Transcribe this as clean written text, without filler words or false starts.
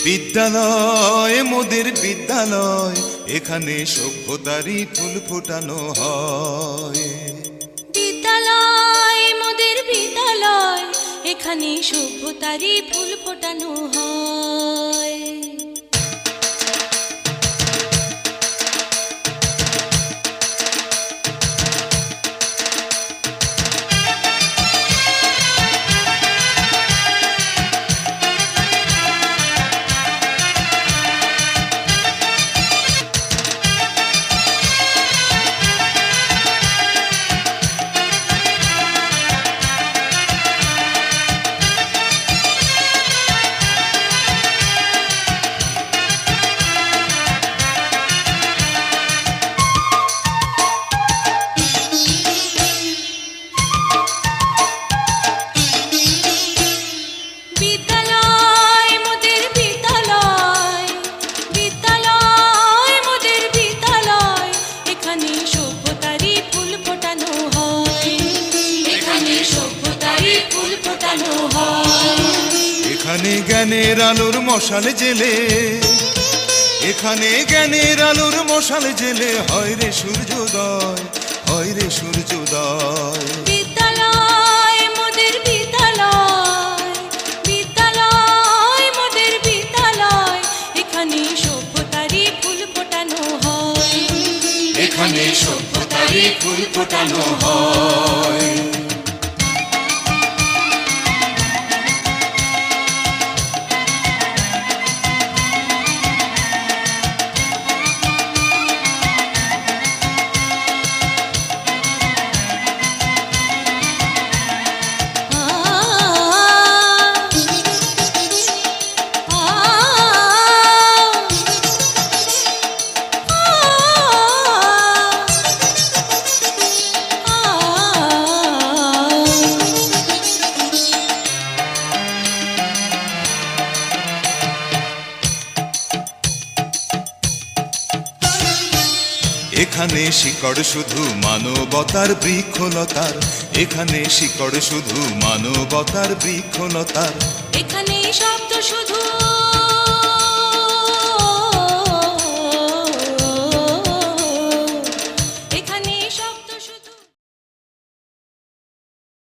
বিদ্যালয় মোদের বিদ্যালয়, এখানে সভ্যতারই ফুল ফোটানো হয়। বিদ্যালয় মোদের বিদ্যালয়, এখানে সভ্যতারই ফুল ফোটানো হয়। এখানে জ্ঞানের আলোর মশাল জেলে, এখানে জ্ঞানের আলোর মশাল জেলে হয় রে সূর্যোদয়, হয় রে সূর্যোদয়। বিদ্যালয় মোদের বিদ্যালয়, বিদ্যালয় মোদের বিদ্যালয়, এখানে সভ্যতারই ফুল ফোটানো হয়। এখানে সভ্যতারই ফুল ফোটানো হয়। এখানে শিকড় শুধু মানবতার বৃক্ষলতার, এখানে শিকড় শুধু মানবতার বৃক্ষলতার। এখানে শব্দ শুধু